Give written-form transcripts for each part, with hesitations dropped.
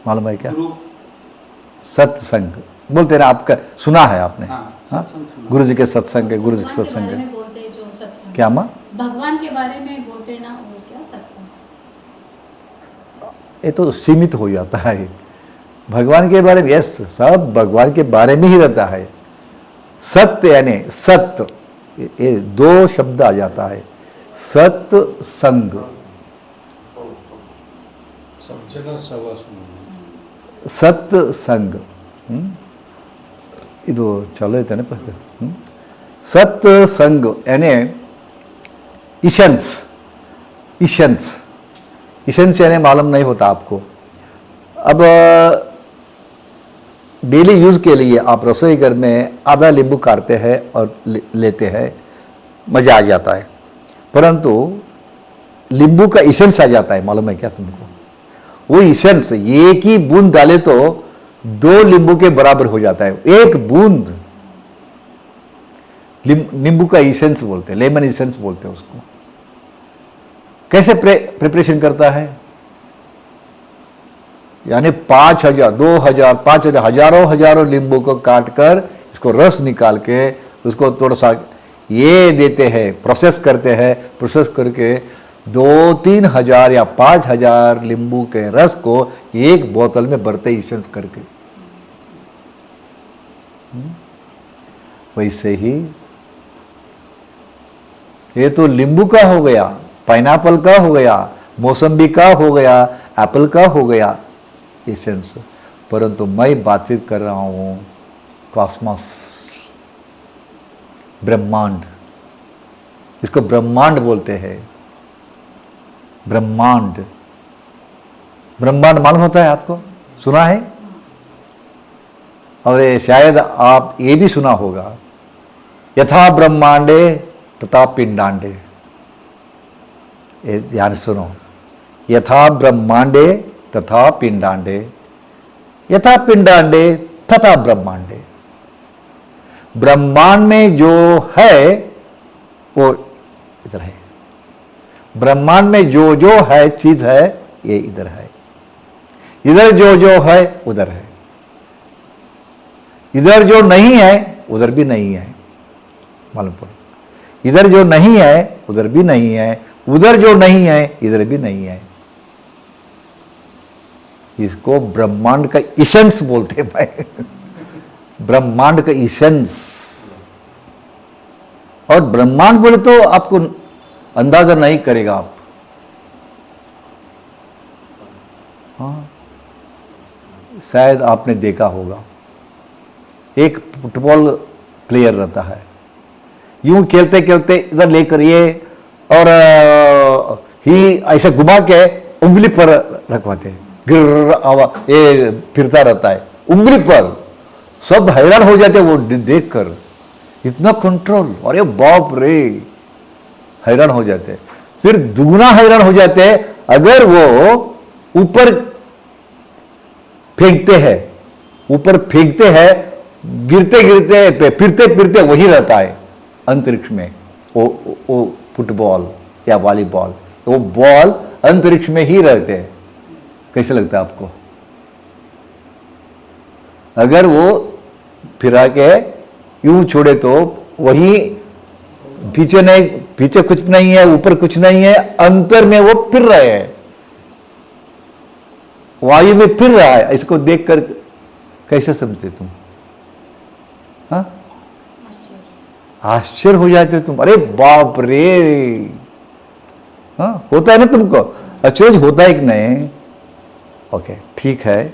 मालूम है क्या? सत्संग बोलते ना, आपका सुना है आपने? हाँ, गुरु जी के सत्संग है, गुरु जी के सत्संग है। बोलते हैं जो सत्संग, क्या माँ? भगवान के बारे में बोलते ना, वो क्या सत्संग? ये तो सीमित हो जाता है। भगवान के बारे में, यस, सब भगवान के बारे में ही रहता है। सत्य यानी सत्य, ये दो शब्द आ जाता है, सत्संग। सत्संग ಇದು ಚಲೋ ಐತೆ ಪದ सत्संग यानी इशंस। इशंस इशंस यानी मालूम नहीं होता आपको। अब डेली यूज़ के लिए आप रसोई घर में आधा नींबू काटते हैं और लेते हैं, मज़ा आ जाता है, परंतु नींबू का इसेंस आ जाता है, मालूम है क्या तुमको? वो इसेंस एक ही बूंद डाले तो 2 नींबू के बराबर हो जाता है। एक बूंद नींबू का इसेंस बोलते हैं, लेमन इसेंस बोलते हैं उसको। कैसे प्रिपरेशन करता है? यानी 5,000, 2,000, 5,000, हजारों नींबू को काट कर इसको रस निकाल के उसको थोड़ा सा ये देते हैं, प्रोसेस करते हैं। प्रोसेस करके 2-3 हजार या 5,000 नींबू के रस को एक बोतल में भरते इसेंस करके। वैसे ही ये तो नींबू का हो गया, पाइनएप्पल का हो गया, मौसम्बी का हो गया, एप्पल का हो गया एसेंस, परंतु मैं बातचीत कर रहा हूँ कॉस्मोस, ब्रह्मांड। इसको ब्रह्मांड बोलते हैं, ब्रह्मांड। ब्रह्मांड मालूम होता है आपको? सुना है? और शायद आप ये भी सुना होगा, यथा ब्रह्मांडे तथा पिंडांडे। ध्यान सुनो, यथा ब्रह्मांडे तथा पिंडांडे, यथा पिंडांडे तथा ब्रह्मांडे। ब्रह्मांड में जो है वो इधर है, ब्रह्मांड में जो जो है चीज है ये इधर है, इधर जो जो है उधर है, इधर जो नहीं है उधर भी नहीं है। मालूम पड़ो, इधर जो नहीं है उधर भी नहीं है, उधर जो नहीं है इधर भी नहीं है। इसको ब्रह्मांड का इसेंस बोलते हैं भाई। ब्रह्मांड का इसेंस। और ब्रह्मांड बोले तो आपको अंदाजा नहीं करेगा आप। हाँ, शायद आपने देखा होगा, एक फुटबॉल प्लेयर रहता है, यूं खेलते खेलते इधर लेकर ये और ही ऐसा घुमा के उंगली पर रखवाते हैं, गिर आवाज ये फिरता रहता है उंगली पर। सब हैरान हो जाते वो देखकर, इतना कंट्रोल, अरे बाप रे, हैरान हो जाते। फिर दुगना हैरान हो जाते अगर वो ऊपर फेंकते हैं, ऊपर फेंकते हैं, गिरते गिरते फिरते फिरते वही रहता है अंतरिक्ष में। वो फुटबॉल या वॉलीबॉल, वो बॉल अंतरिक्ष में ही रहते हैं। कैसे लगता है आपको? अगर वो फिरा के यूं छोड़े तो वही पीछे नहीं, पीछे कुछ नहीं है, ऊपर कुछ नहीं है, अंतर में वो फिर रहे हैं, वायु में फिर रहा है। इसको देखकर कैसे समझते तुम? हाँ, आश्चर्य हो जाते तुम, अरे बाप रे। हाँ, होता है ना तुमको आश्चर्य होता है कि नहीं? ओके, ठीक है।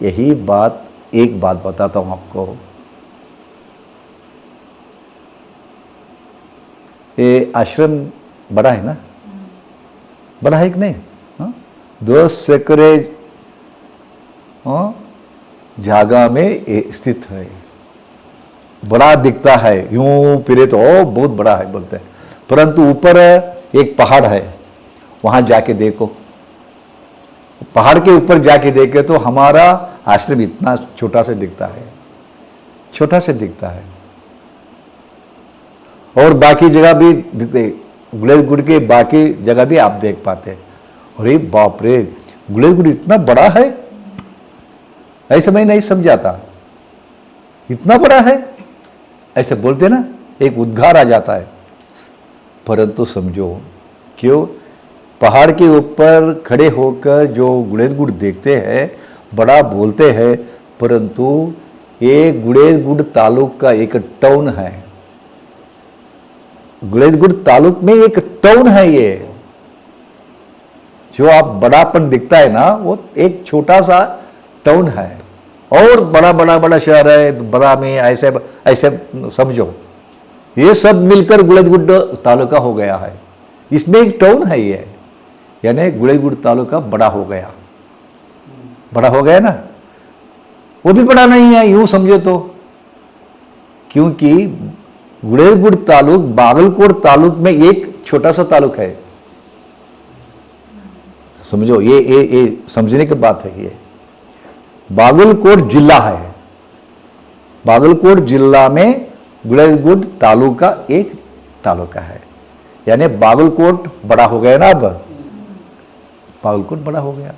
यही बात, एक बात बताता हूं आपको। ये आश्रम बड़ा है ना? बड़ा है कि नहीं? हाँ? 10 एकड़ जगह में ये स्थित है। बड़ा दिखता है, यूं फिरे तो बहुत बड़ा है बोलते हैं, परंतु ऊपर एक पहाड़ है, वहां जाके देखो, पहाड़ के ऊपर जाके देखे तो हमारा आश्रम इतना छोटा से दिखता है, छोटा से दिखता है। और बाकी जगह भी दिखते, गुलेजगुड़ के बाकी जगह भी आप देख पाते। अरे बाप रे, गुलेजगुड़ इतना बड़ा है, ऐसे मैं नहीं समझा था, इतना बड़ा है ऐसे बोलते ना, एक उद्गार आ जाता है। परंतु समझो, क्यों पहाड़ के ऊपर खड़े होकर जो गुलेजगुड़ देखते हैं, बड़ा बोलते हैं, परंतु ये गुलेजगुड़ तालुक का एक टाउन है। गुलेजगुड़ तालुक में एक टाउन है। ये जो आप बड़ापन दिखता है ना, वो एक छोटा सा टाउन है, और बड़ा बड़ा बड़ा शहर है, बड़ा में ऐसे ऐसे समझो, ये सब मिलकर गुलेजगुड़ तालुका हो गया है। इसमें एक टाउन है ये, यानी गुलेजगुड़ तालुका बड़ा हो गया, बड़ा हो गया ना। वो भी बड़ा नहीं है यूं समझो तो, क्योंकि गुलेजगुड़ तालुक बागलकोट तालुक में एक छोटा सा तालुक है। समझो, ये समझने की बात है कि ये बागलकोट जिला है, बागलकोट जिला में गुलेजगुड़ तालुका एक तालुका है, यानी बागलकोट बड़ा हो गया ना। अब बागलकोट बड़ा हो गया,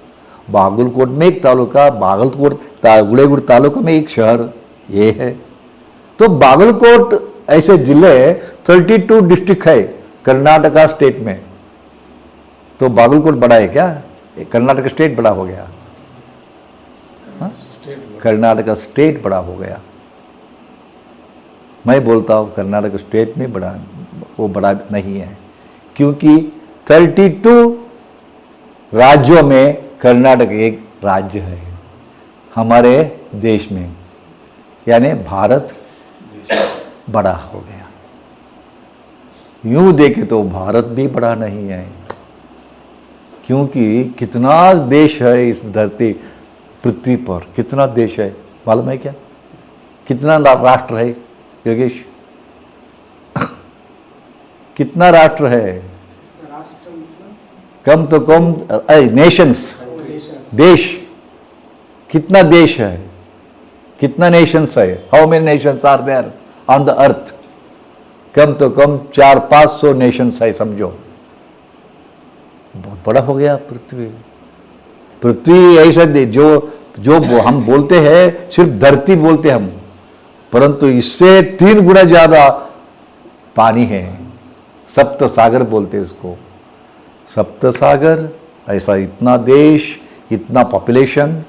बागलकोट में एक तालुका, गुलेजगुड़ तालुका में एक शहर ये है। तो बागलकोट ऐसे जिले 32 डिस्ट्रिक्ट है कर्नाटका स्टेट में, तो बागलकोट बड़ा है क्या? कर्नाटक स्टेट बड़ा हो गया, कर्नाटक स्टेट बड़ा हो गया। मैं बोलता हूँ कर्नाटक स्टेट में बड़ा, वो बड़ा नहीं है, क्योंकि 32 राज्यों में कर्नाटक एक राज्य है हमारे देश में, यानी भारत बड़ा हो गया। यूं देखे तो भारत भी बड़ा नहीं है, क्योंकि कितना देश है इस धरती पृथ्वी पर, कितना देश है मालूम है क्या? कितना राष्ट्र है योगेश? कितना राष्ट्र है? कम तो कम नेशंस, देश, कितना देश है, कितना नेशंस है? How many nations are there on the earth? कम तो कम 400-500 नेशंस है, समझो। बहुत बड़ा हो गया पृथ्वी। पृथ्वी ऐसा जो हम बोलते हैं, सिर्फ धरती बोलते हम, परंतु इससे 3 गुना ज्यादा पानी है। सप्त सागर बोलते हैं इसको, सप्त सागर। ऐसा इतना देश, इतना पॉपुलेशन,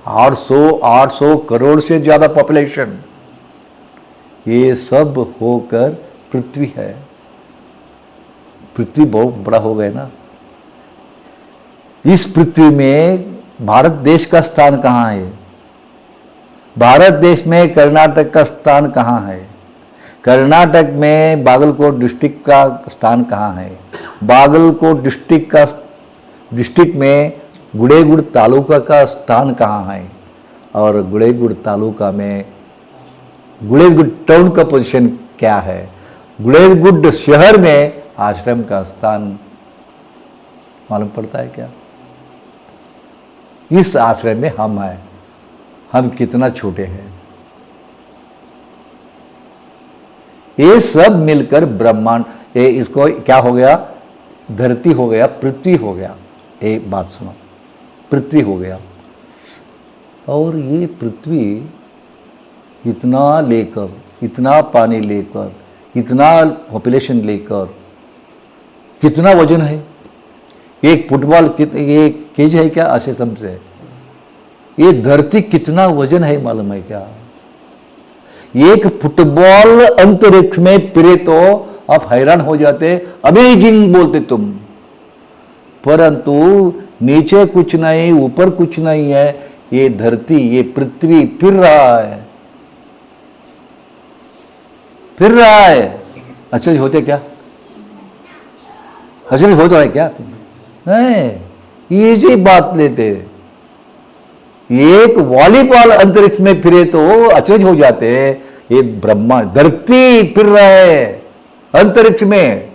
800 करोड़ से ज्यादा पॉपुलेशन, ये सब होकर पृथ्वी है। पृथ्वी बहुत बड़ा हो गया ना। इस पृथ्वी में भारत देश का स्थान कहाँ है? भारत देश में कर्नाटक का स्थान कहाँ है? कर्नाटक में बागलकोट डिस्ट्रिक्ट का स्थान कहाँ है? बागलकोट डिस्ट्रिक्ट में गुलेजगुड़ तालुका का स्थान कहाँ है? और गुलेजगुड़ तालुका में गुलेजगुड़ टाउन का पोजीशन क्या है? गुलेजगुड़ शहर में आश्रम का स्थान मालूम पड़ता है क्या? इस आश्रम में हम हैं, हम कितना छोटे हैं। ये सब मिलकर ब्रह्मांड, ये इसको क्या हो गया? धरती हो गया, पृथ्वी हो गया। एक बात सुनो, पृथ्वी हो गया, और ये पृथ्वी इतना लेकर, इतना पानी लेकर, इतना पॉपुलेशन लेकर, कितना वजन है? एक फुटबॉल एक केज है क्या? ऐसे समझे, ये धरती कितना वजन है मालूम है क्या? एक फुटबॉल अंतरिक्ष में फिरे तो आप हैरान हो जाते, अमेजिंग बोलते तुम, परंतु नीचे कुछ नहीं, ऊपर कुछ नहीं है। ये धरती, ये पृथ्वी फिर रहा है, फिर रहा है। आश्चर्य होते क्या? आश्चर्य होता है क्या? नहीं, ये जी बात लेते, एक वॉलीबॉल अंतरिक्ष में फिरे तो आश्चर्य हो जाते। ये ब्रह्मांड, धरती फिर रहा है अंतरिक्ष में,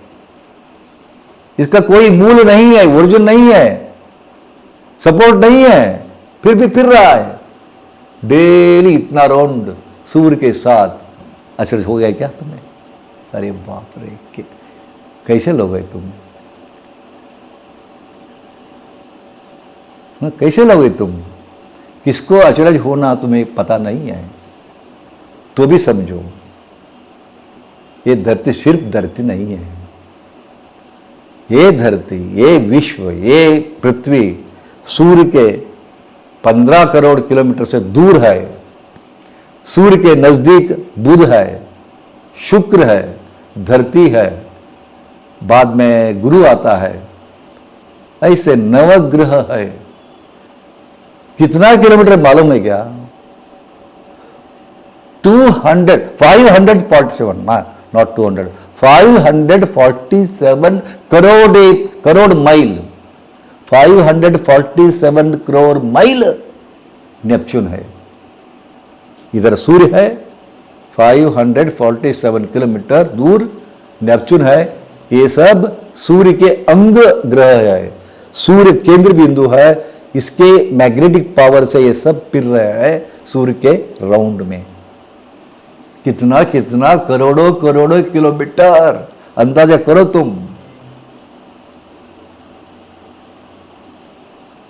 इसका कोई मूल नहीं है, ओरिजिन नहीं है, सपोर्ट नहीं है, फिर भी फिर रहा है डेली इतना राउंड सूर्य के साथ। आश्चर्य हो गया क्या तुम्हें? अरे बाप रे, कैसे लोग है तुम? कैसे लोगे तुम? किसको अचरज होना तुम्हें पता नहीं है तो भी समझो, ये धरती सिर्फ धरती नहीं है। ये धरती, ये विश्व, ये पृथ्वी सूर्य के 15 करोड़ किलोमीटर से दूर है। सूर्य के नजदीक बुध है, शुक्र है, धरती है, बाद में गुरु आता है, ऐसे नवग्रह है। कितना किलोमीटर मालूम है क्या? 547, not 200, 547 crore mile, 547 crore mile Neptune है। इधर सूर्य है, 547 किलोमीटर दूर नेपच्यून है। ये सब सूर्य के अंग ग्रह है, सूर्य केंद्र बिंदु है। इसके मैग्नेटिक पावर से ये सब फिर रहे हैं सूर्य के राउंड में। कितना कितना करोड़ों करोड़ों किलोमीटर, अंदाजा करो तुम।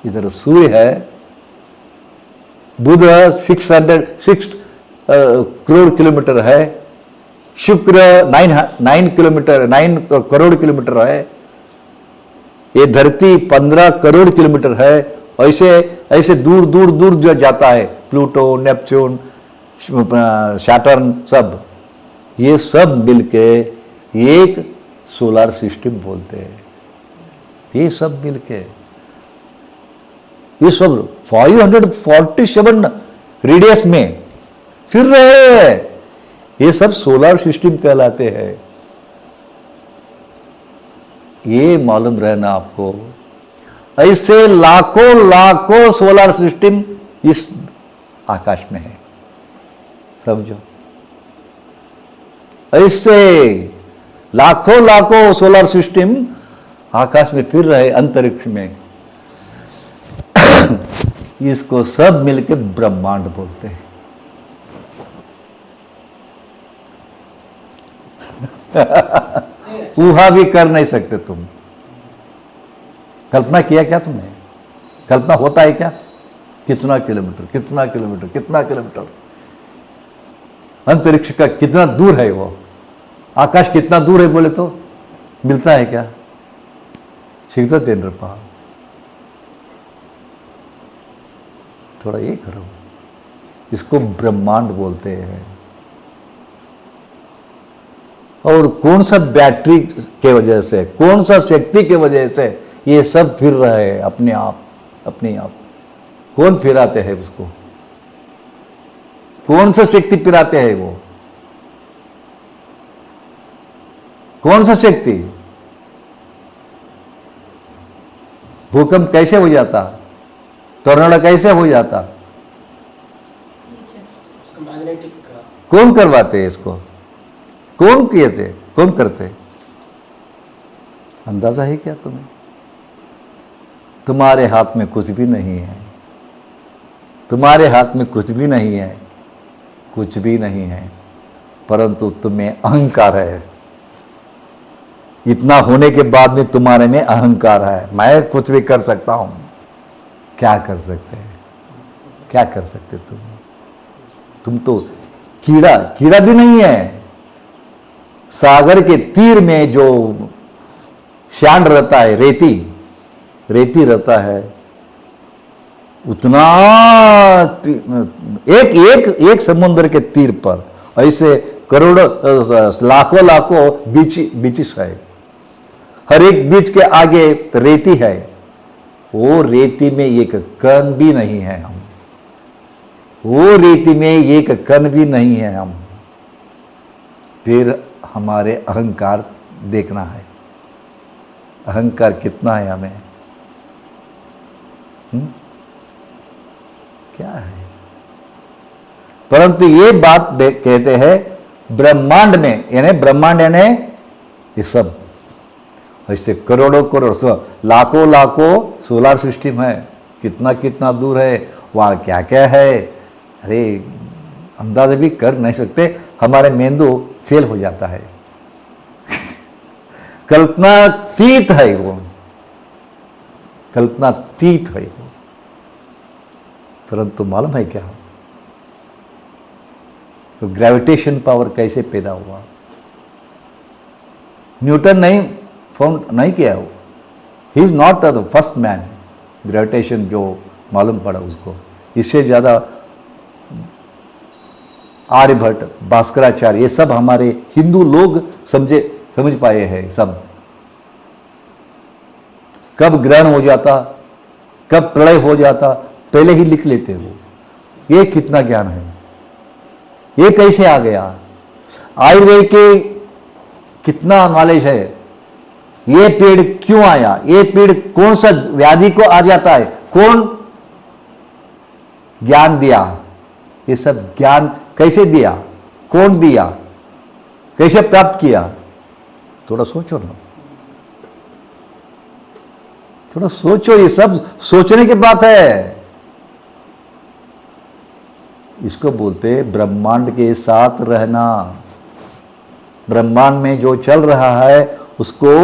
इधर सूर्य है, बुध 606 करोड़ किलोमीटर है, शुक्र 9 करोड़ किलोमीटर है, ये धरती 15 करोड़ किलोमीटर है। ऐसे ऐसे दूर दूर दूर जो जाता है, प्लूटो, नेपच्यून, सैटर्न, सब ये सब मिलके एक सोलर सिस्टम बोलते हैं। ये सब मिलके ये सब 547 रेडियस में फिर रहे हैं। ये सब सोलर सिस्टम कहलाते हैं। ये मालूम रहना आपको। ऐसे लाखों लाखों सोलर सिस्टम इस आकाश में है, समझो। ऐसे लाखों लाखों सोलर सिस्टम आकाश में फिर रहे, अंतरिक्ष में। इसको सब मिलके ब्रह्मांड बोलते हैं। ऊहा भी कर नहीं सकते तुम। कल्पना किया क्या तुमने? कल्पना होता है क्या? कितना किलोमीटर, कितना किलोमीटर, कितना किलोमीटर, अंतरिक्ष का कितना दूर है वो, आकाश कितना दूर है बोले तो मिलता है क्या? सीखते तेंद्रपा, थोड़ा ये करो। इसको ब्रह्मांड बोलते हैं। और कौन सा बैटरी के वजह से, कौन सा शक्ति के वजह से ये सब फिर रहा है अपने आप, अपने आप? कौन फिराते हैं उसको? कौन सा शक्ति फिराते हैं वो? कौन सा शक्ति? भूकंप कैसे हो जाता? टोर्नाडो कैसे हो जाता? मैग्नेटिक कौन करवाते हैं इसको? कौन किए थे? कौन करते? अंदाजा है क्या तुम्हें? तुम्हारे हाथ में कुछ भी नहीं है। तुम्हारे हाथ में कुछ भी नहीं है, कुछ भी नहीं है, परंतु तुम्हें अहंकार है। इतना होने के बाद में तुम्हारे में अहंकार है, मैं कुछ भी कर सकता हूं। क्या कर सकते हैं? क्या कर सकते तुम तो कीड़ा, कीड़ा भी नहीं है। सागर के तीर में जो शांड रहता है, रेती रहता है, उतना एक समुद्र के तीर पर ऐसे करोड़ों लाखों लाखों बीचेस है। हर एक बीच के आगे रेती है। वो रेती में एक कण भी नहीं है हम। वो रेती में एक कण भी नहीं है हम। फिर हमारे अहंकार देखना है। अहंकार कितना है हमें? क्या है? परंतु ये बात कहते हैं ब्रह्मांड में, यानी ब्रह्मांड यानी ये सब ऐसे करोड़ों करोड़ लाखों लाखों सोलर सिस्टम है। कितना कितना दूर है, वहाँ क्या क्या है, अरे अंदाजा भी कर नहीं सकते। हमारे मेंदू फेल हो जाता है। कल्पनातीत है वो, कल्पनातीत है वो। परंतु मालूम है क्या, तो ग्रेविटेशन पावर कैसे पैदा हुआ? न्यूटन नहीं फाउंड नहीं किया वो, he is not the first man gravitation जो मालूम पड़ा उसको। इससे ज़्यादा आर्यभट्ट, भास्कराचार्य, ये सब हमारे हिंदू लोग समझ पाए हैं सब। कब ग्रहण हो जाता, कब प्रलय हो जाता, पहले ही लिख लेते वो। ये कितना ज्ञान है, ये कैसे आ गया? आयुर्वेद के कितना नॉलेज है, ये पेड़ क्यों आया, ये पेड़ कौन सा व्याधि को आ जाता है, कौन ज्ञान दिया, ये सब ज्ञान कैसे दिया, कौन दिया, कैसे प्राप्त किया? थोड़ा सोचो ना, थोड़ा सोचो, ये सब सोचने की बात है। इसको बोलते हैं ब्रह्मांड के साथ रहना। ब्रह्मांड में जो चल रहा है उसको,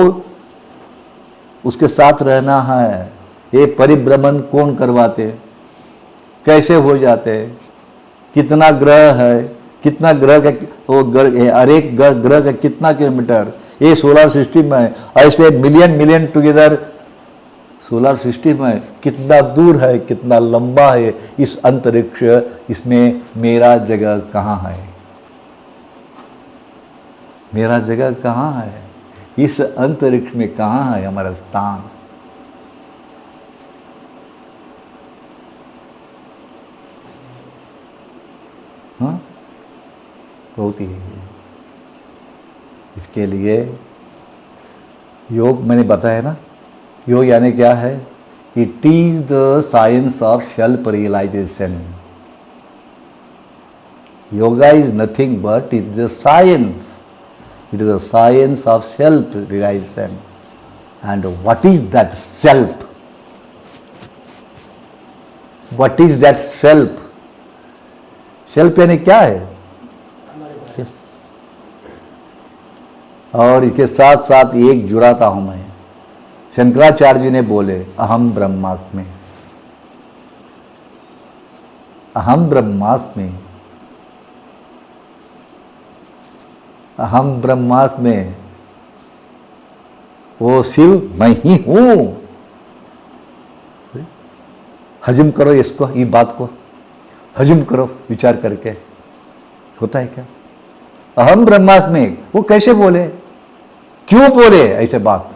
उसके साथ रहना है। ये परिभ्रमण कौन करवाते, कैसे हो जाते, कितना ग्रह है, कितना ग्रह का वो हर एक ग्रह का कितना किलोमीटर, ये सोलर सिस्टम है, ऐसे मिलियन टुगेदर सोलर सिस्टम है, कितना दूर है, कितना लंबा है इस अंतरिक्ष, इसमें मेरा जगह कहाँ है, मेरा जगह कहाँ है, इस अंतरिक्ष में कहाँ है हमारा स्थान? हाँ, बहुत ही है। इसके लिए योग मैंने बताया ना, योग यानी क्या है? It is the science of self realisation. Yoga is nothing but it the science, it is the science of self realisation. And what is that self? What is that self? Self यानी क्या है? Yes. और इसके साथ साथ एक जुड़ाता हूं मैं। शंकराचार्य जी ने बोले अहम ब्रह्मास्मि, अहम ब्रह्मास्मि, अहम ब्रह्मास्मि, वो शिव मैं ही हूं। हजम करो इसको, ये बात को हजम करो विचार करके। होता है क्या? अहम ब्रह्मास्मि, वो कैसे बोले, क्यों बोले ऐसे बात?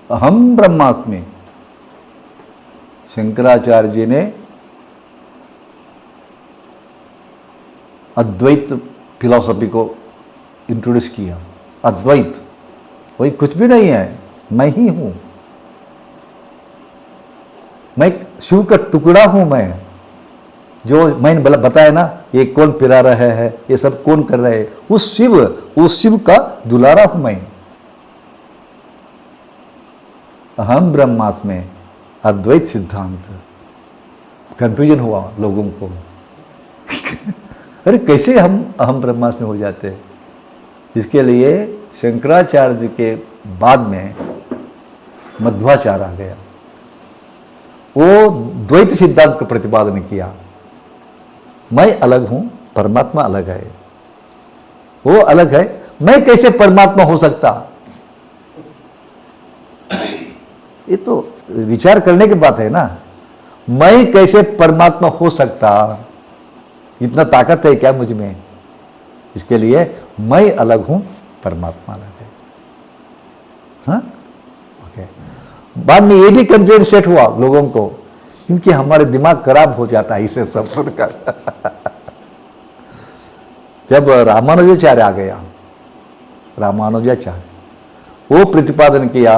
अहम ब्रह्मास्मि। शंकराचार्य जी ने अद्वैत फिलॉसफी को इंट्रोड्यूस किया। अद्वैत वही कुछ भी नहीं है, मैं ही हूं, मैं शिव का टुकड़ा हूं। मैं जो मैंने बताया ना, ये कौन पिला रहा है, ये सब कौन कर रहे हैं, उस शिव का दुलारा हूं मैं। अहम ब्रह्मास्मि, अद्वैत सिद्धांत। कंफ्यूजन हुआ लोगों को अरे कैसे हम अहम ब्रह्मास्मि हो जाते हैं? इसके लिए शंकराचार्य जी के बाद में मध्वाचार्य आ गया। वो द्वैत सिद्धांत का प्रतिपादन किया। मैं अलग हूं, परमात्मा अलग है। वो अलग है, मैं कैसे परमात्मा हो सकता? ये तो विचार करने की बात है ना। मैं कैसे परमात्मा हो सकता? इतना ताकत है क्या मुझ में? इसके लिए मैं अलग हूं, परमात्मा अलग है। हाँ, ओके। बाद में ये भी कंफ्यूजन सेट हुआ लोगों को, क्योंकि हमारे दिमाग खराब हो जाता है इसे सब सुनकर जब रामानुजाचार्य आ गया, रामानुजाचार्य वो प्रतिपादन किया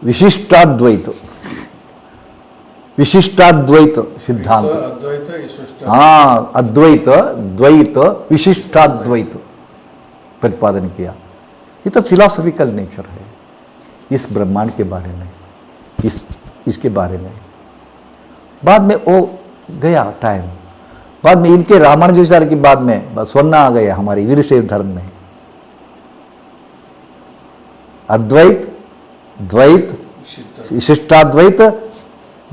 विशिष्टाद्वैत, विशिष्टाद्वैत सिद्धांत। हाँ, अद्वैत, द्वैत, विशिष्टाद्वैत प्रतिपादन किया। ये तो फिलॉसफिकल नेचर है इस ब्रह्मांड के बारे में, इसके बारे में। बाद में वो गया टाइम, बाद में इनके रामानुजाचार्य के बाद में स्वर्ण आ गया हमारे वीरशैव धर्म में। अद्वैत, द्वैत, विशिष्टाद्वैत,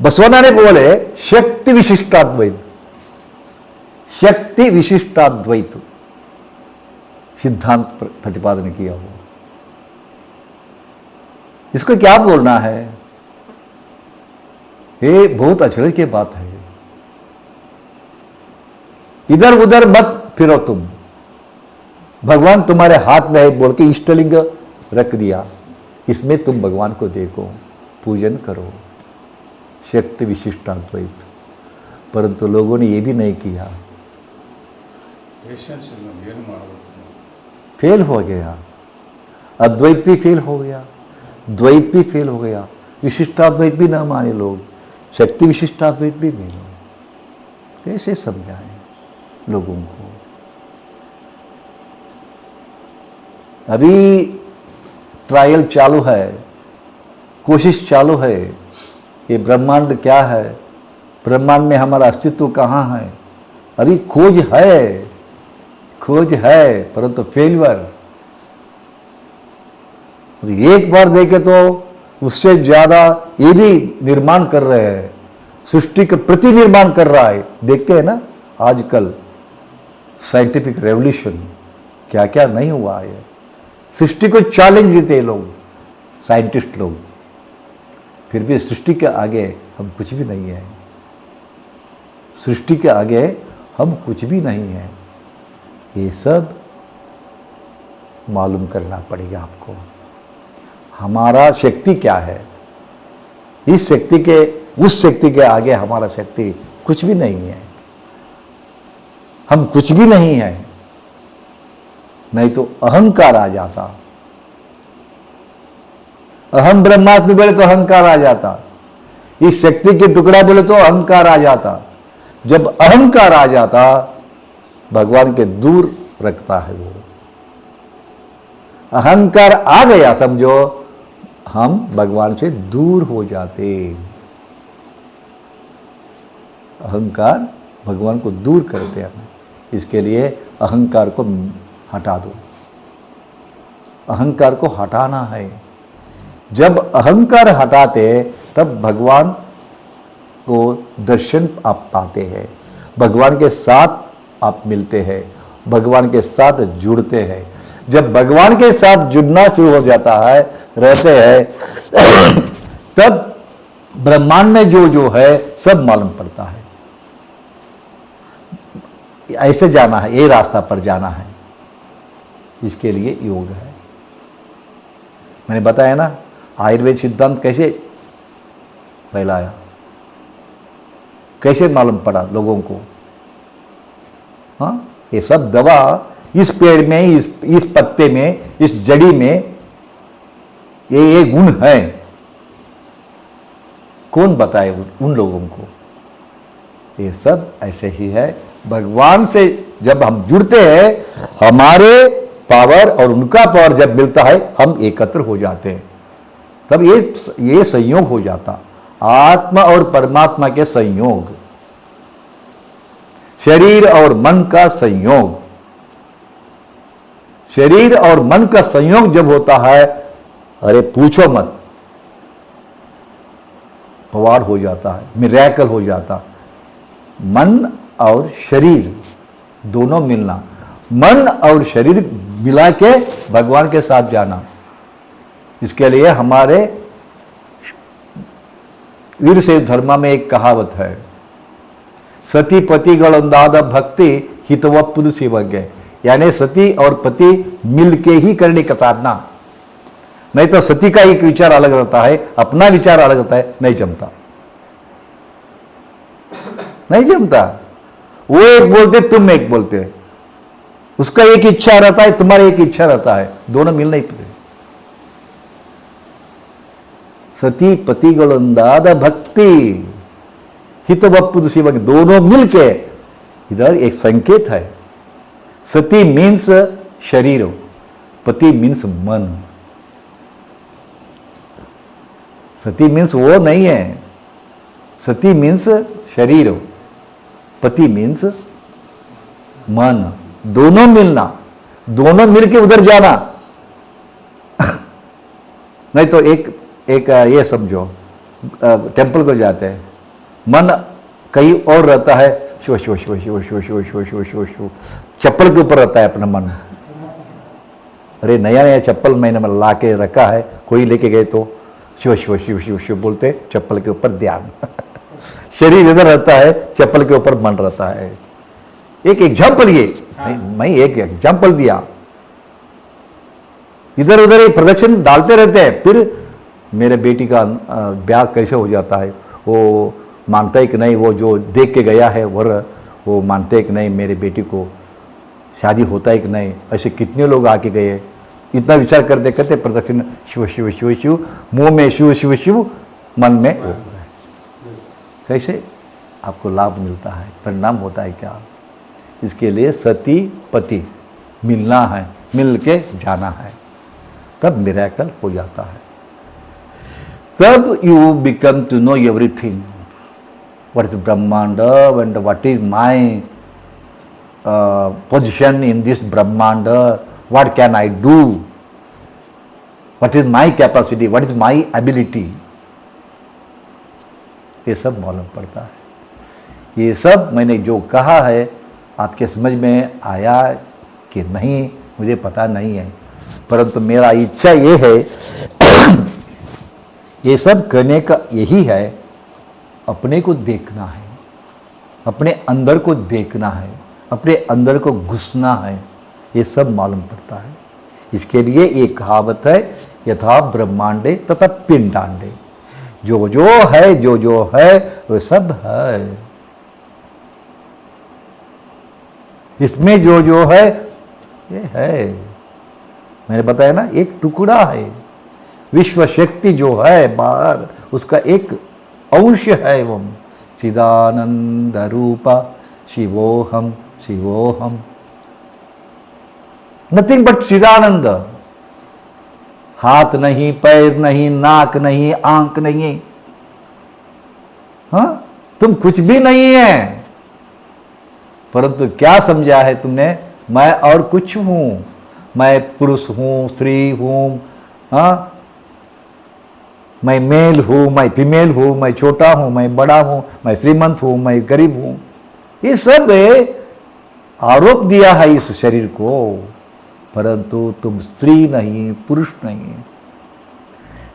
बसवना ने बोले शक्ति विशिष्टाद्वैत, शक्ति विशिष्टाद्वैत सिद्धांत प्रतिपादन किया वो। इसको क्या बोलना है? ये बहुत अचरज की बात है। इधर उधर मत फिरो तुम, भगवान तुम्हारे हाथ में है बोल के इष्टलिंग रख दिया, इसमें तुम भगवान को देखो, पूजन करो, शक्ति विशिष्टाद्वैत। परंतु लोगों ने ये भी नहीं किया, फेल हो गया। अद्वैत भी फेल हो गया, द्वैत भी फेल हो गया, विशिष्टाद्वैत भी ना माने लोग, शक्ति विशिष्टाद्वैत भी नहीं लोग। कैसे समझाएं लोगों को? अभी ट्रायल चालू है, कोशिश चालू है, ये ब्रह्मांड क्या है, ब्रह्मांड में हमारा अस्तित्व कहाँ है, अभी खोज है, खोज है, परंतु फेलियर। एक बार देखे तो उससे ज्यादा ये भी निर्माण कर रहे हैं, सृष्टि का प्रति निर्माण कर रहा है। देखते हैं ना आजकल साइंटिफिक रेवोल्यूशन, क्या क्या नहीं हुआ है। सृष्टि को चैलेंज देते हैं लोग, साइंटिस्ट लोग, फिर भी सृष्टि के आगे हम कुछ भी नहीं है, सृष्टि के आगे हम कुछ भी नहीं है। ये सब मालूम करना पड़ेगा आपको, हमारा शक्ति क्या है। इस शक्ति के, उस शक्ति के आगे हमारा शक्ति कुछ भी नहीं है, हम कुछ भी नहीं है। नहीं तो अहंकार आ जाता, अहम ब्रह्मास्मि बोले तो अहंकार आ जाता, इस शक्ति के टुकड़ा बोले तो अहंकार आ जाता। जब अहंकार आ जाता भगवान के दूर रखता है वो। अहंकार आ गया समझो, हम भगवान से दूर हो जाते। अहंकार भगवान को दूर करते हैं। इसके लिए अहंकार को हटा दो, अहंकार को हटाना है। जब अहंकार हटाते तब भगवान को दर्शन आप पाते हैं, भगवान के साथ आप मिलते हैं, भगवान के साथ जुड़ते हैं। जब भगवान के साथ जुड़ना शुरू हो जाता है, रहते हैं, तब ब्रह्मांड में जो जो है सब मालूम पड़ता है। ऐसे जाना है, ये रास्ता पर जाना है, इसके लिए योग है। मैंने बताया ना आयुर्वेद सिद्धांत कैसे फैलाया, कैसे मालूम पड़ा लोगों को। हाँ, ये सब दवा इस पेड़ में, इस पत्ते में, इस जड़ी में ये गुण है, कौन बताए उन लोगों को? ये सब ऐसे ही है। भगवान से जब हम जुड़ते हैं, हमारे पावर और उनका पावर जब मिलता है, हम एकत्र हो जाते हैं, तब ये संयोग हो जाता, आत्मा और परमात्मा के संयोग, शरीर और मन का संयोग। शरीर और मन का संयोग जब होता है, अरे पूछो मत, पवार हो जाता है, मिरेकल हो जाता। मन और शरीर दोनों मिलना, मन और शरीर मिला के भगवान के साथ जाना। इसके लिए हमारे वीरशैव धर्म में एक कहावत है, सती पतिगळೊಂದಾದ भक्ति हितवपुद शिवज्ञ, यानी सती और पति मिलके ही करने का साधना। नहीं तो सती का एक विचार अलग रहता है, अपना विचार अलग रहता है, नहीं जमता, नहीं जमता। वो एक बोलते, तुम एक बोलते, उसका एक इच्छा रहता है, तुम्हारा एक इच्छा रहता है, दोनों मिल नहीं पाते। सती पतिगळೊಂದಾದ भक्ति हितवपुद शिवज्ञ, दोनों मिलके, इधर एक संकेत है। सती मीन्स शरीर, पति मीन्स मन। सती मीन्स वो नहीं है, सती मीन्स शरीर, पति मीन्स मन। दोनों मिलना, दोनों मिलके उधर जाना। नहीं तो एक ये समझो, टेंपल को जाते हैं, मन कहीं और रहता है, शो शो शो शो शो शो शो शो शो शो, चप्पल के ऊपर रहता है अपना मन। अरे नया नया चप्पल मैंने ला के रखा है, कोई लेके गए तो शिव शिव शिव शिव शिव बोलते, चप्पल के ऊपर ध्यान। शरीर इधर रहता है, चप्पल के ऊपर मन रहता है। एक एग्जाम्पल ये, मैं एक एग्जाम्पल दिया। इधर उधर एक प्रोडक्शन डालते रहते हैं, फिर मेरे बेटी का ब्याह कैसे हो जाता है, वो मानता है कि नहीं, वो जो देख के गया है वो मानते हैं कि नहीं मेरे बेटी को शादी होता है कि नहीं। ऐसे कितने लोग आके गए, इतना विचार करते करते प्रदक्षिण शिव शिव शिव शिव, मुंह में शिव शिव शिव, मन में वो। कैसे आपको लाभ मिलता है, परिणाम होता है क्या? इसके लिए सती पति मिलना है, मिल के जाना है, तब मिरेकल हो जाता है। तब you become to know everything, what is ब्रह्मांड and what is my position in this Brahmanda, what can I do, what is my capacity, what is my ability, ये सब मालूम पड़ता है। ये सब मैंने जो कहा है आपके समझ में आया कि नहीं मुझे पता नहीं है, परंतु मेरा इच्छा ये है ये सब करने का यही है, अपने को देखना है, अपने अंदर को देखना है, अपने अंदर को घुसना है, ये सब मालूम पड़ता है। इसके लिए एक कहावत है, यथा ब्रह्मांडे तथा पिंडांडे, जो जो है जो है वो सब है। इसमें जो है ये है, मैंने बताया ना, एक टुकड़ा है। विश्व शक्ति जो है बाहर, उसका एक अंश है वो। चिदानंद रूपा शिवोहम शिवोहम, नथिंग बट चिदानंद। हाथ नहीं, पैर नहीं, नाक नहीं, आंख नहीं, हाँ तुम कुछ भी नहीं है, परंतु क्या समझा है तुमने, मैं और कुछ हूं, मैं पुरुष हूं, स्त्री हूं, हाँ मैं मेल हूं, मैं फीमेल हूं, मैं छोटा हूं, मैं बड़ा हूं, मैं श्रीमंत हूं, मैं गरीब हूं। ये सब आरोप दिया है इस शरीर को, परंतु तुम स्त्री नहीं, पुरुष नहीं।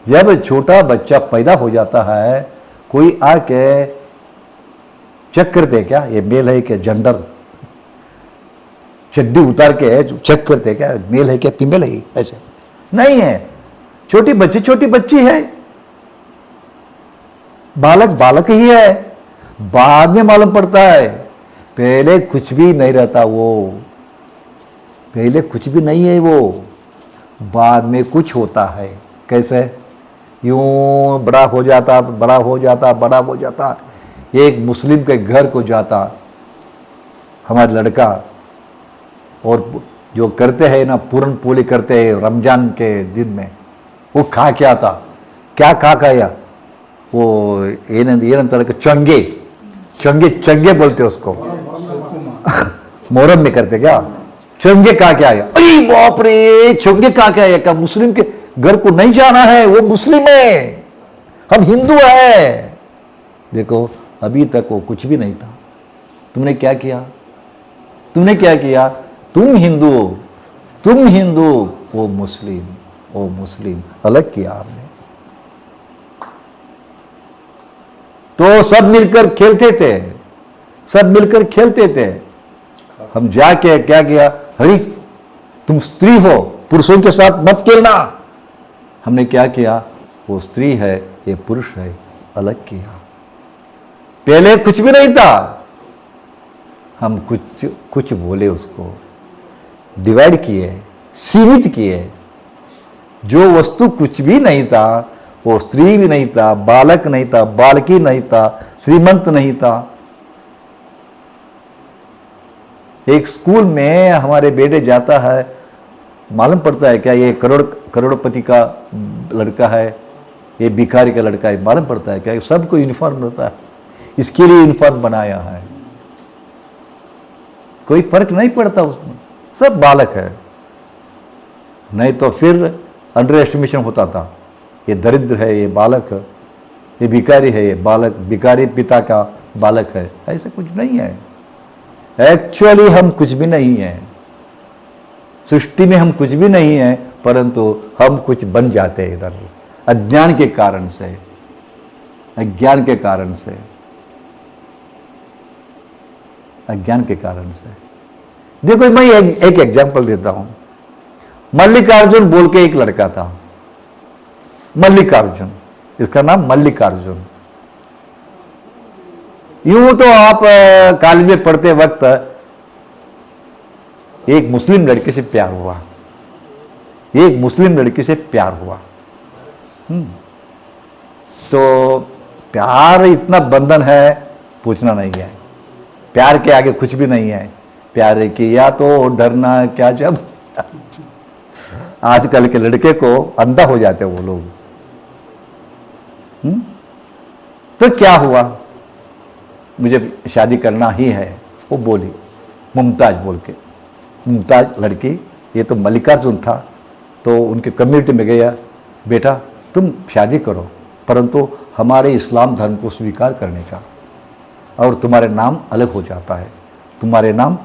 जब छोटा बच्चा पैदा हो जाता है, कोई आके चेक करते क्या ये मेल है क्या, जेंडर चड्डी उतार के चेक करते क्या मेल है क्या फीमेल है, ऐसे नहीं है। छोटी बच्ची है, बालक बालक ही है, बाद में मालूम पड़ता है, पहले कुछ भी नहीं रहता वो, पहले कुछ भी नहीं है वो, बाद में कुछ होता है। कैसे? यूं बड़ा हो जाता, बड़ा हो जाता, बड़ा हो जाता। एक मुस्लिम के घर को जाता हमारा लड़का, और जो करते हैं ना पूरन पोली करते हैं रमजान के दिन में, वो खा के आता। क्या खा खाया वो, ಏನಂತಾರೆ चंगे चंगे चंगे बोलते उसको मोहर्रम में करते क्या, चंगे खा के आया। अरे बाप रे, चंगे खा के आया क्या? मुस्लिम के घर को नहीं जाना है, वो मुस्लिम है, हम हिंदू है। देखो अभी तक वो कुछ भी नहीं था। तुमने क्या किया? तुमने क्या किया? तुम हिंदू, तुम हिंदू, वो मुस्लिम, वो मुस्लिम, अलग किया हमने। तो सब मिलकर खेलते थे, सब मिलकर खेलते थे। हम जाके क्या किया, अरे तुम स्त्री हो, पुरुषों के साथ मत खेलना। हमने क्या किया, वो स्त्री है, ये पुरुष है, अलग किया। पहले कुछ भी नहीं था, हम कुछ कुछ बोले, उसको डिवाइड किए, सीमित किए। जो वस्तु कुछ भी नहीं था, वो स्त्री भी नहीं था, बालक नहीं था, बालकी नहीं था, श्रीमंत नहीं था। एक स्कूल में हमारे बेटे जाता है, मालूम पड़ता है क्या ये करोड़पति का लड़का है, ये भिखारी का लड़का है, मालूम पड़ता है क्या? सबको यूनिफॉर्म रहता है, इसके लिए यूनिफॉर्म बनाया है, कोई फर्क नहीं पड़ता उसमें, सब बालक है। नहीं तो फिर अंडर एस्टिमेशन होता था, ये दरिद्र है, ये बालक है, ये भिखारी है, ये बालक भिखारी पिता का बालक है, ऐसा कुछ नहीं है। एक्चुअली हम कुछ भी नहीं है, सृष्टि में हम कुछ भी नहीं है, परंतु हम कुछ बन जाते हैं इधर अज्ञान के कारण से, अज्ञान के कारण से, अज्ञान के कारण से। देखो मैं एक एग्जांपल देता हूं। मल्लिकार्जुन बोल के एक लड़का था, मल्लिकार्जुन, इसका नाम मल्लिकार्जुन। यूं तो आप कॉलेज में पढ़ते वक्त एक मुस्लिम लड़के से प्यार हुआ, एक मुस्लिम लड़की से प्यार हुआ। तो प्यार इतना बंधन है, पूछना नहीं है। प्यार के आगे कुछ भी नहीं है। प्यार किया तो डरना क्या, जब आजकल के लड़के को अंधा हो जाते वो लोग। तो क्या हुआ, मुझे शादी करना ही है, वो बोली, मुमताज बोल के, मुमताज लड़की। ये तो मल्लिकार्जुन था, तो उनके कम्युनिटी में गया, बेटा तुम शादी करो, परंतु हमारे इस्लाम धर्म को स्वीकार करने का, और तुम्हारे नाम अलग हो जाता है, तुम्हारे नाम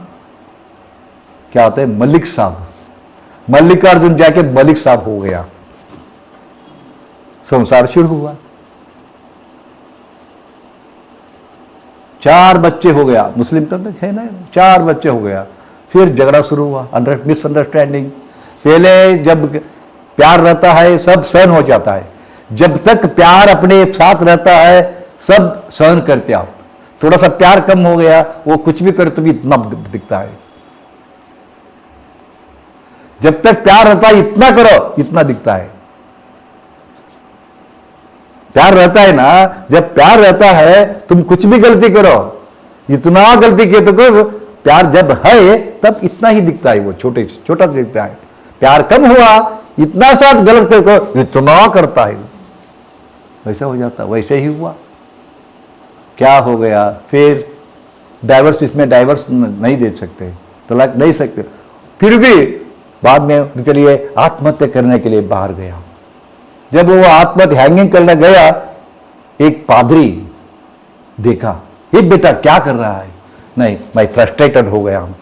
क्या होता है, मलिक साहब। मल्लिकार्जुन जाके मलिक साहब हो गया, संसार शुरू हुआ। 4 बच्चे हो गया, मुस्लिम धर्म में है ना, 4 बच्चे हो गया। फिर झगड़ा शुरू हुआ, मिसअंडरस्टैंडिंग। पहले जब प्यार रहता है सब सहन हो जाता है, जब तक प्यार अपने साथ रहता है सब सहन करते आप। थोड़ा सा प्यार कम हो गया, वो कुछ भी करे तो भी इतना दिखता है। जब तक प्यार रहता है इतना करो, इतना दिखता है। प्यार रहता है ना, जब प्यार रहता है तुम कुछ भी गलती करो, इतना गलती किए तो करो, प्यार जब है तब इतना ही दिखता है, वो छोटा दिखता है। प्यार कम हुआ, इतना साथ गलत करो, इतना करता है, वैसा हो जाता। वैसे ही हुआ, क्या हो गया, फिर डाइवर्स, इसमें डाइवर्स नहीं दे सकते, तलाक नहीं सकते। फिर भी बाद में उनके लिए आत्महत्या करने के लिए बाहर गया। जब वो आत्महत्या हैंगिंग करने गया, एक पादरी देखा, ये बेटा क्या कर रहा है, नहीं मैं फ्रस्ट्रेटेड हो गया हूं,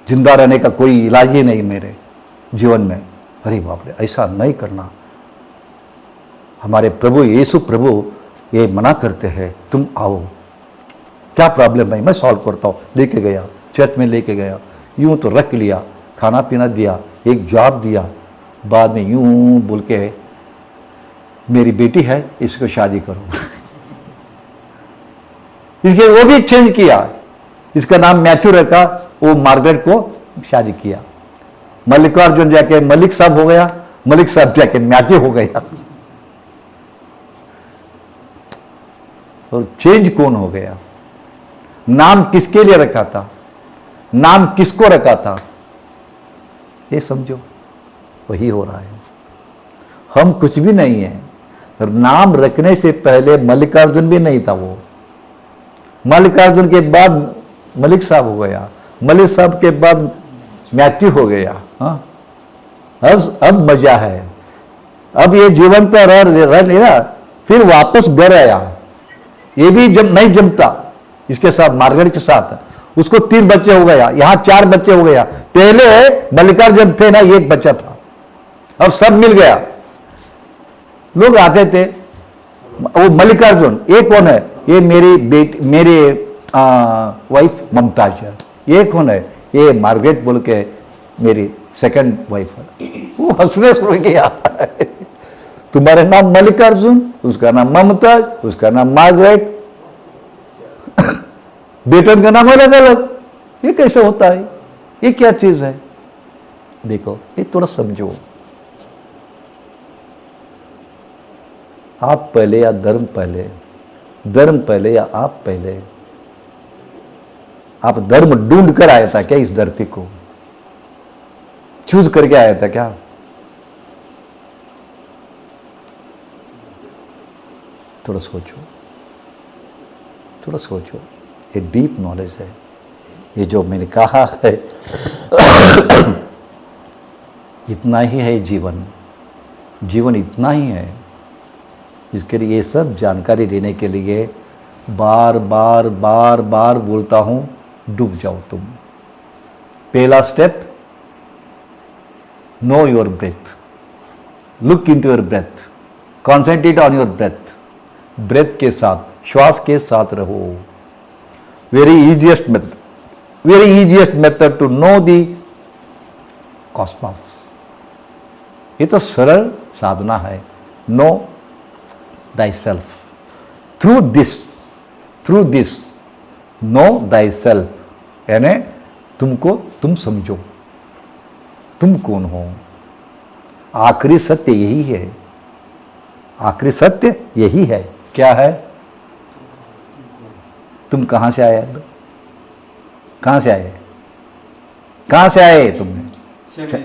जिंदा रहने का कोई इलाज ही नहीं मेरे जीवन में। अरे बाप रे, ऐसा नहीं करना, हमारे प्रभु यीशु प्रभु ये मना करते हैं, तुम आओ, क्या प्रॉब्लम है, मैं सॉल्व करता हूँ। लेके गया, चर्च में लेके गया, यूं तो रख लिया, खाना पीना दिया, एक जॉब दिया। बाद में यूं बोल के, मेरी बेटी है, इसको शादी करो। इसके वो भी चेंज किया, इसका नाम मैथ्यू रखा, वो मार्गरेट को शादी किया। मल्लिकार्जुन जाके मलिक साहब हो गया, मलिक साहब जाके मैथ्यू हो गया। और चेंज कौन हो गया, नाम किसके लिए रखा था, नाम किसको रखा था, ये समझो, वही हो रहा है। हम कुछ भी नहीं है। नाम रखने से पहले मल्लिकार्जुन भी नहीं था, वो मल्लिकार्जुन के बाद मलिक साहब हो गया, मलिक साहब के बाद मैथ्यू हो गया। हाँ, अब मजा है, अब ये जीवन तो रह लेना। फिर वापस घर आया, ये भी नहीं जमता इसके साथ, मार्गरेट के साथ, उसको 3 बच्चे हो गया, यहां 4 बच्चे हो गया। पहले मल्लिकार्जुन थे ना, 1 बच्चा था, अब सब मिल गया। लोग आते थे, वो मल्लिकार्जुन, ये कौन है, ये मेरी बेटी, मेरे वाइफ ममताज है। ये कौन है, ये मार्गरेट बोल के मेरी सेकंड वाइफ है। वो हंसने शुरू किया। तुम्हारे नाम मल्लिकार्जुन, उसका नाम ममताज, उसका नाम मार्गरेट, बेटन का नाम अलग अलग, ये कैसे होता है, ये क्या चीज है। देखो, ये थोड़ा समझो। आप पहले या धर्म पहले, धर्म पहले या आप पहले। आप धर्म ढूंढ कर आया था क्या, इस धरती को चूज करके आया था क्या? थोड़ा सोचो, थोड़ा सोचो। ये डीप नॉलेज है, ये जो मैंने कहा है। इतना ही है जीवन, जीवन इतना ही है, इसके लिए ये सब जानकारी लेने के लिए बार बार बार बार बोलता हूं, डूब जाओ तुम। पहला step, know your breath, look into your breath, concentrate on your breath. Breath के साथ, श्वास के साथ रहो। Very easiest method to know the cosmos. ये तो सरल साधना है। Know thy self, through this know thy self, यानी तुमको तुम समझो, तुम कौन हो। आखिरी सत्य यही है, आखिरी सत्य यही है। क्या है? तुम कहां से आए? कहां से आए? कहां से आए तुमने?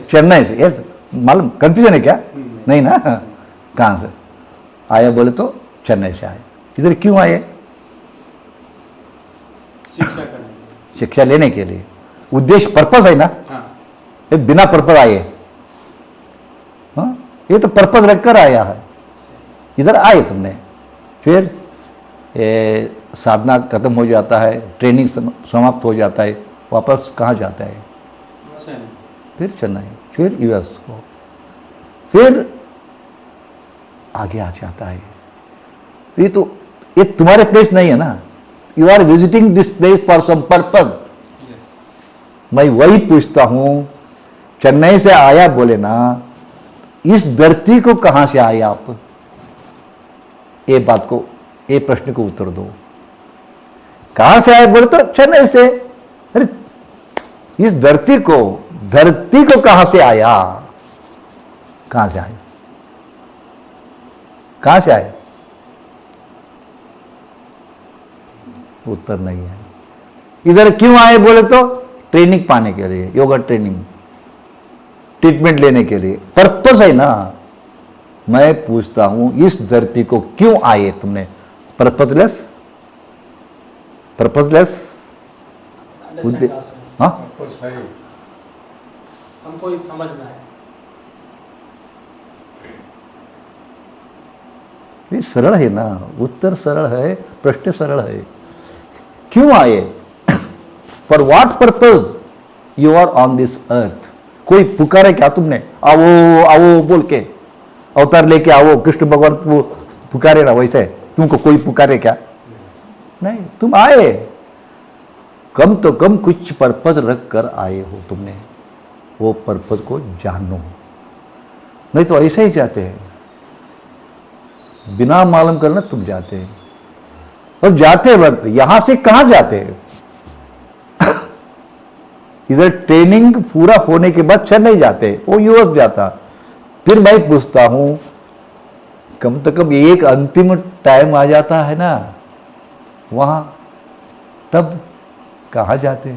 चेन्नई से। यस, मालूम कंफ्यूजन है क्या? नहीं ना? कहां से आया बोले तो चेन्नई से आए। इधर क्यों आए? शिक्षा लेने के लिए। उद्देश्य, पर्पस है ना? ये बिना पर्पस आए? हाँ, ये तो पर्पस रखकर आया है। इधर आए तुमने, फिर साधना खत्म हो जाता है, ट्रेनिंग समाप्त हो जाता है, वापस कहाँ जाता है? फिर चेन्नई, फिर यूएस को, फिर आगे आ जाता है। तो ये तुम्हारे प्लेस नहीं है ना। You are visiting this place for some purpose. मैं वही पूछता हूं, चेन्नई से आया बोले ना, इस धरती को कहां से आए आप? ये बात को, ये प्रश्न को उत्तर दो। कहां से आए बोले तो चेन्नई से। अरे इस धरती को कहां से आया? कहां से आए? कहां से आए? उत्तर नहीं है। इधर क्यों आए बोले तो ट्रेनिंग पाने के लिए, योगा ट्रेनिंग, ट्रीटमेंट लेने के लिए। पर्पस है ना। मैं पूछता हूं, इस धरती को क्यों आए तुमने? पर्पसलेस हाँ, हमको समझना है। ये सरल है ना, उत्तर सरल है, प्रश्न सरल है। क्यों आए? For what purpose you are on this earth? कोई पुकारे क्या तुमने? आओ आओ बोल के, अवतार लेके आओ, कृष्ण भगवान को पुकारे ना, वैसे तुमको कोई पुकारे क्या? नहीं, तुम आए, कम तो कम कुछ पर्पज रख कर आए हो तुमने। वो पर्पज को जानो, नहीं तो ऐसे ही जाते हैं, बिना मालूम करना तुम जाते हैं। और जाते वक्त यहां से कहां जाते हैं? इधर ट्रेनिंग पूरा होने के बाद चेन्नई जाते, वो यूएस जाता। फिर मैं पूछता हूं, कम से कम एक अंतिम टाइम आ जाता है ना वहां, तब कहां जाते?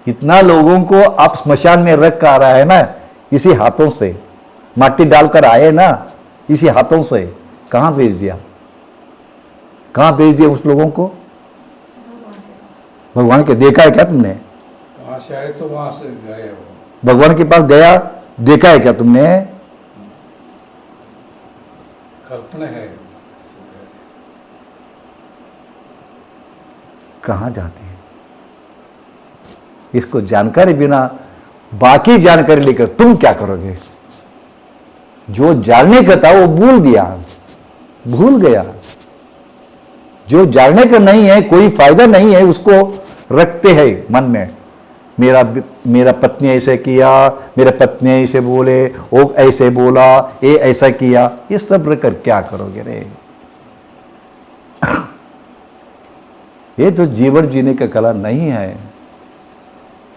इतना लोगों को आप स्मशान में रख कर आ रहा है ना, इसी हाथों से माटी डालकर आए ना, इसी हाथों से। कहां भेज दिया? कहां भेज दिया उस लोगों को? भगवान के देखा है क्या तुमने? कहाँ से आए तो वहां से गए हो। भगवान के पास गया, देखा है क्या तुमने? कल्पना है। कहां जाते हैं? इसको जानकारी बिना बाकी जानकारी लेकर तुम क्या करोगे? जो जानने का था वो भूल गया। जो जानने का नहीं है, कोई फायदा नहीं है, उसको रखते हैं मन में। मेरा पत्नी ऐसे किया, मेरे पत्नी ऐसे बोले, वो ऐसे बोला, ये ऐसा किया, ये सब रखकर क्या करोगे रे? ये तो जीवन जीने का कला नहीं है।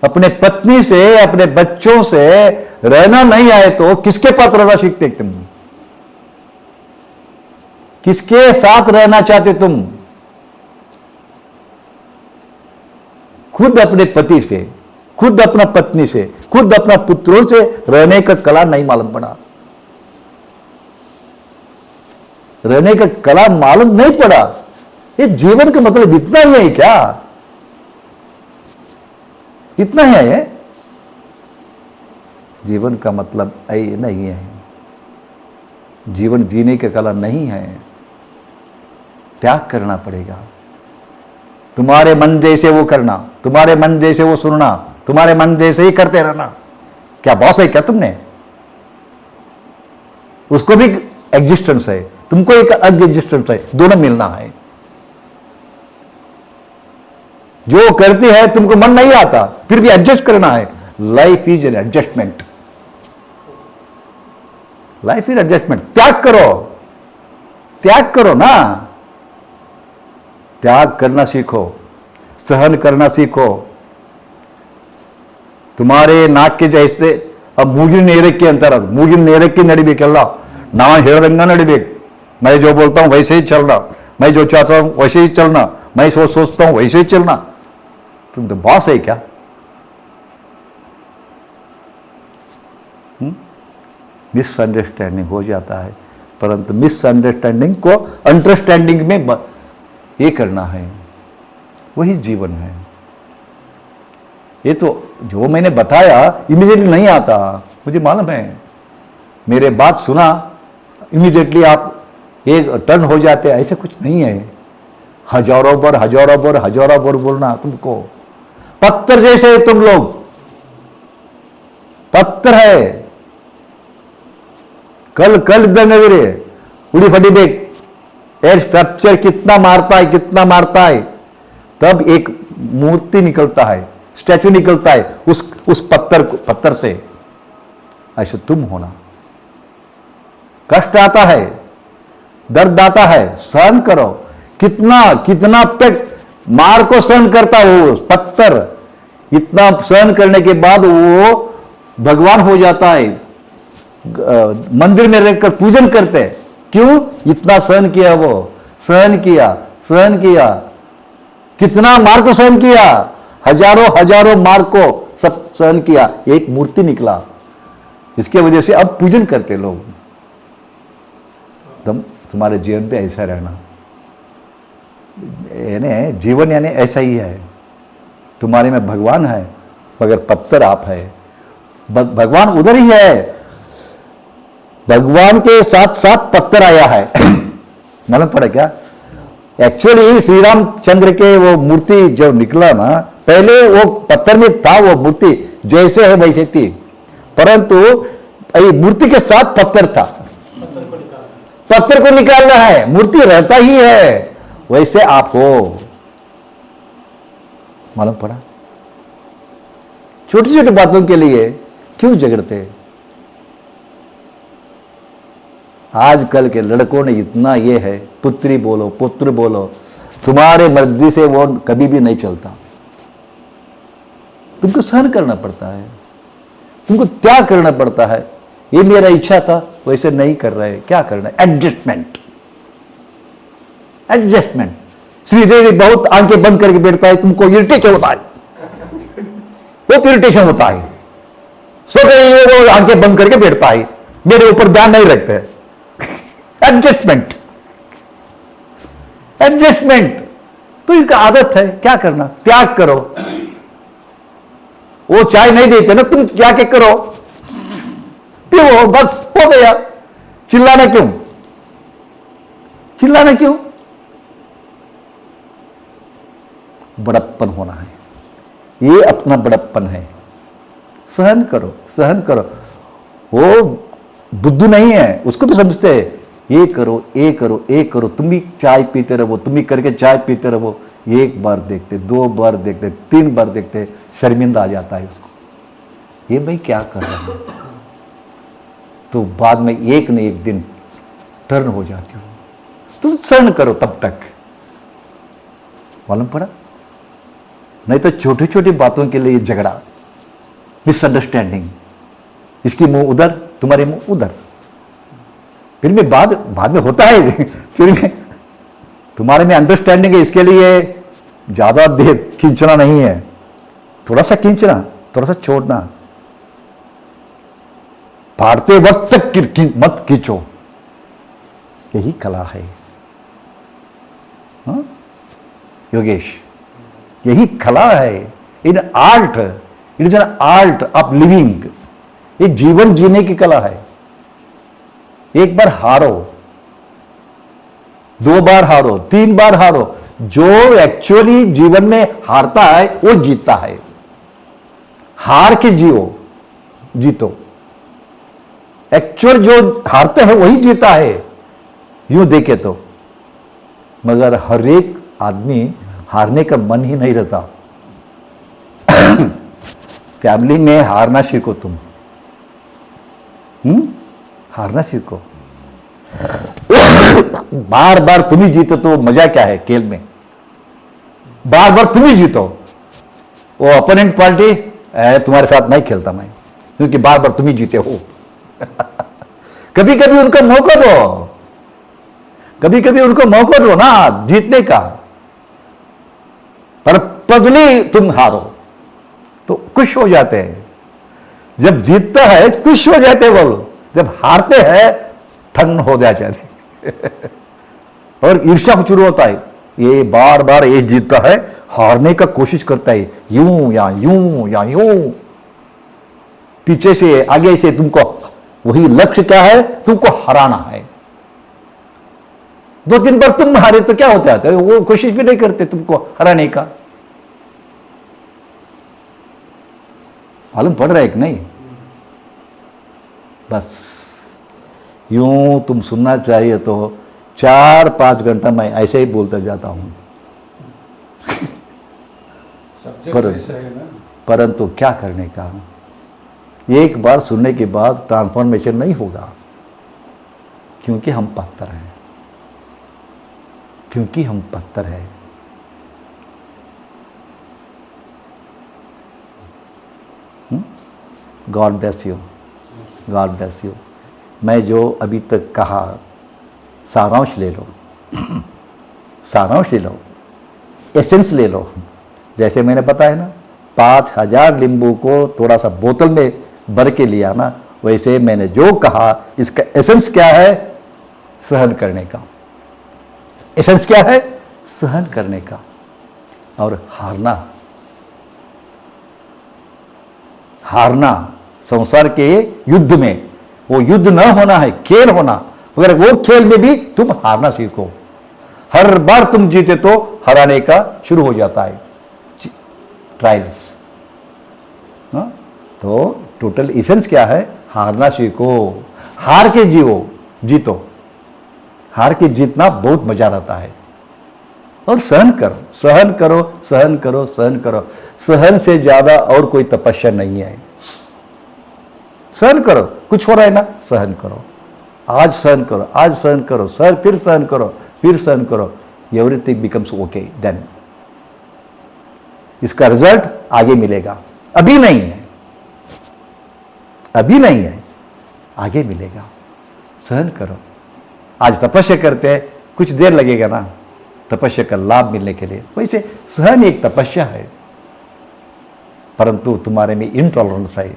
अपने पत्नी से, अपने बच्चों से रहना नहीं आए तो किसके पास रहना सीखते तुम? किसके साथ रहना चाहते तुम? खुद अपने पति से, खुद अपना पत्नी से, खुद अपना पुत्रों से रहने का कला नहीं मालूम पड़ा। रहने का कला मालूम नहीं पड़ा। ये जीवन का मतलब इतना ही है क्या? इतना ही है? जीवन का मतलब नहीं है। जीवन जीने की कला नहीं है, त्याग करना पड़ेगा। तुम्हारे मन जैसे वो करना, तुम्हारे मन जैसे वो सुनना, तुम्हारे मन जैसे ही करते रहना। क्या बॉस है क्या तुमने? उसको भी एग्जिस्टेंस है, तुमको एक एग्जिस्टेंस है, दोनों मिलना है। जो करती है तुमको मन नहीं आता, फिर भी एडजस्ट करना है। Life is an adjustment, life is adjustment. त्याग करो, त्याग करो ना, त्याग करना सीखो, सहन करना सीखो। तुम्हारे नाक के जैसे अब मूगिन नेरक के अंतर, मूगिन नेरक की नड़ीबेकल्ला ना हेड़ंगा नड़ीबेक। मैं जो बोलता हूं वैसे ही चलना, मैं जो चाहता हूं वैसे ही चलना, मैं सोचता हूं वैसे ही चलना। तुम तो बॉस है क्या? मिसअंडरस्टैंडिंग हो जाता है, परंतु मिसअंडरस्टैंडिंग को अंडरस्टैंडिंग में ये करना है, वही जीवन है। ये तो जो मैंने बताया इमीडिएटली नहीं आता, मुझे मालूम है। मेरे बात सुना इमीडिएटली आप एक टर्न हो जाते, ऐसे कुछ नहीं है। हजारों बार बोलना तुमको। पत्थर जैसे है तुम लोग, पत्थर है। कल नजरे उड़ी फटी बेग एयर स्ट्रक्चर कितना मारता है, तब एक मूर्ति निकलता है, स्टैचू निकलता है उस पत्थर से। ऐसे तुम होना। कष्ट आता है, दर्द आता है, सहन करो। कितना पेट मार को सहन करता वो पत्थर, इतना सहन करने के बाद वो भगवान हो जाता है। मंदिर में रहकर पूजन करते, क्यों? इतना सहन किया, वो सहन किया। कितना मार को सहन किया, हजारों मार को सब सहन किया, एक मूर्ति निकला। इसके वजह से अब पूजन करते लोग। तुम्हारे जीवन पे ऐसा रहना, यानी जीवन यानी ऐसा ही है। तुम्हारे में भगवान है मगर पत्थर आप है। भगवान उधर ही है, भगवान के साथ साथ पत्थर आया है। मालूम पड़ा क्या? एक्चुअली श्री रामचंद्र के वो मूर्ति जो निकला ना, पहले वो पत्थर में था, वो मूर्ति जैसे है वैसे थी, परंतु मूर्ति के साथ पत्थर था। पत्थर को निकालना है, मूर्ति रहता ही है, वैसे आप हो। मालूम पड़ा? छोटी छोटी बातों के लिए क्यों झगड़ते? आजकल के लड़कों ने इतना ये है, पुत्री बोलो, पुत्र बोलो, तुम्हारे मर्जी से वो कभी भी नहीं चलता। तुमको सहन करना पड़ता है, तुमको त्याग करना पड़ता है। ये मेरा इच्छा था, वैसे नहीं कर रहे, क्या करना है? एडजस्टमेंट। श्रीदेवी बहुत आंखें बंद करके बैठता है, तुमको इरिटेशन होता है, बहुत इरिटेशन होता है। सो वो आंखें बंद करके बैठता है, मेरे ऊपर ध्यान नहीं रखते। एडजस्टमेंट तो इनका आदत है, क्या करना? त्याग करो। वो चाय नहीं देते ना, तुम जाके करो, पियो, बस हो गया। चिल्लाना क्यों? बड़प्पन होना है, ये अपना बड़प्पन है। सहन करो। वो बुद्धू नहीं है, उसको भी समझते हैं। ये करो, तुम भी चाय पीते रहो, तुम भी करके चाय पीते रहो। एक बार देखते, 2 बार देखते, 3 बार देखते, शर्मिंदा आ जाता है उसको, ये मैं क्या कर रहा हूं। तो बाद में एक न एक दिन टर्न हो जाती हो। तुम सहन करो तब तक। मालूम पड़ा? नहीं तो छोटी छोटी बातों के लिए झगड़ा, मिसअंडरस्टैंडिंग, इसकी मुंह उधर, तुम्हारे मुंह उधर। फिर भी बाद में होता है, फिर भी तुम्हारे में अंडरस्टैंडिंग है, इसके लिए ज्यादा देर खींचना नहीं है, थोड़ा सा खींचना, थोड़ा सा छोड़ना। फाड़ते वक्त तक मत खींचो, यही कला है। हाँ? योगेश, यही कला है। इन art, it is an art of living. ये जीवन जीने की कला है। एक बार हारो, 2 बार हारो, 3 बार हारो, जो एक्चुअली जीवन में हारता है वो जीतता है। हार के जीतो। एक्चुअल जो हारते हैं वही जीता है, यूं देखे तो। मगर हर एक आदमी हारने का मन ही नहीं रहता। फैमिली में हारना सीखो तुम। हारना सीखो। बार बार तुम ही जीतो तो मजा क्या है खेल में? बार बार तुम ही जीतो। वो अपोनेंट पार्टी तुम्हारे साथ नहीं खेलता मैं, क्योंकि बार बार तुम ही जीते हो। कभी कभी उनको मौका दो, कभी कभी उनको मौका दो ना जीतने का। पर पगली तुम हारो तो खुश हो जाते हैं। जब जीतता है खुश हो जाते हैं बोलो, जब हारते हैं ठंड हो जाते हैं। और ईर्ष्या शुरू होता है। ये बार बार ये जीतता है, हारने का कोशिश करता है, यूं या यूं या यूं, पीछे से आगे से। तुमको वही लक्ष्य क्या है? तुमको हराना है। 2-3 बार तुम हारे तो क्या होता है? वो कोशिश भी नहीं करते तुमको हराने का। मालूम पड़ रहा है कि नहीं? बस यूं तुम सुनना चाहिए तो 4-5 घंटा मैं ऐसे ही बोलता जाता हूं। सब्जेक्ट ऐसा है ना। परंतु क्या करने का? एक बार सुनने के बाद ट्रांसफॉर्मेशन नहीं होगा, क्योंकि हम पत्थर हैं, क्योंकि हम पत्थर हैं। God bless you, God bless you. मैं जो अभी तक कहा सारांश ले लो, सारांश ले लो, एसेंस ले लो। जैसे मैंने बताया ना, 5000 नींबू को थोड़ा सा बोतल में भर के लिया ना, वैसे मैंने जो कहा इसका एसेंस क्या है? सहन करने का। एसेंस क्या है? सहन करने का। और हारना, हारना संसार के युद्ध में, वो युद्ध न होना है, खेल होना। मगर वो खेल में भी तुम हारना सीखो। हर बार तुम जीते तो हराने का शुरू हो जाता है ट्रायल्स। तो टोटल एसेंस क्या है? हारना सीखो, हार के जीतो। हार के जीतना बहुत मजा रहता है। और सहन करो, सहन करो, सहन करो, सहन करो। सहन से ज्यादा और कोई तपस्या नहीं है। सहन करो, कुछ हो रहा है ना, सहन करो। आज सहन करो, आज सहन करो, फिर सहन करो, फिर सहन करो। Everything becomes okay then. इसका रिजल्ट आगे मिलेगा, अभी नहीं है, अभी नहीं है, आगे मिलेगा। सहन करो। आज तपस्या करते हैं, कुछ देर लगेगा ना तपस्या का लाभ मिलने के लिए। वैसे सहन एक तपस्या है, परंतु तुम्हारे में इनटॉलरेंस है,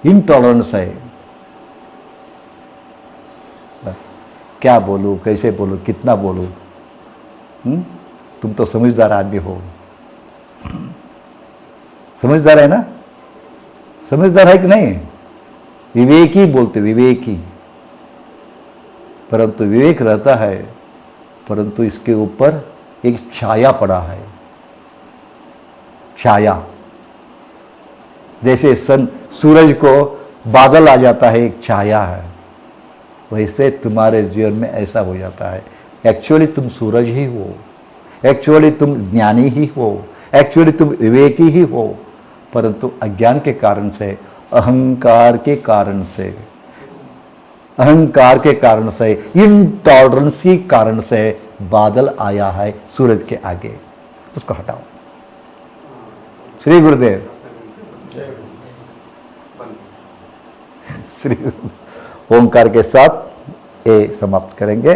इनटॉलरेंस है। बस क्या बोलूं, कैसे बोलूं, कितना बोलूं? तुम तो समझदार आदमी हो। समझदार है ना? समझदार है कि नहीं? विवेकी बोलते, विवेकी। परंतु विवेक रहता है, परंतु इसके ऊपर एक छाया पड़ा है। छाया, जैसे सूरज को बादल आ जाता है, एक छाया है, वैसे तुम्हारे जीवन में ऐसा हो जाता है। एक्चुअली तुम सूरज ही हो, एक्चुअली तुम ज्ञानी ही हो, एक्चुअली तुम विवेकी ही हो, परंतु अज्ञान के कारण से, अहंकार के कारण से, अहंकार के कारण से, इनटॉलरेंस के कारण से बादल आया है सूरज के आगे। उसको हटाओ। श्री गुरुदेव। श्री गुरुदेव। ओंकार के साथ ये समाप्त करेंगे।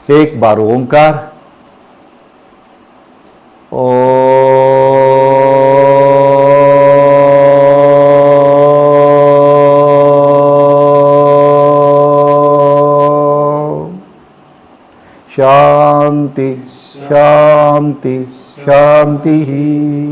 एक बार ओंकार। शांति शांति शांति ही।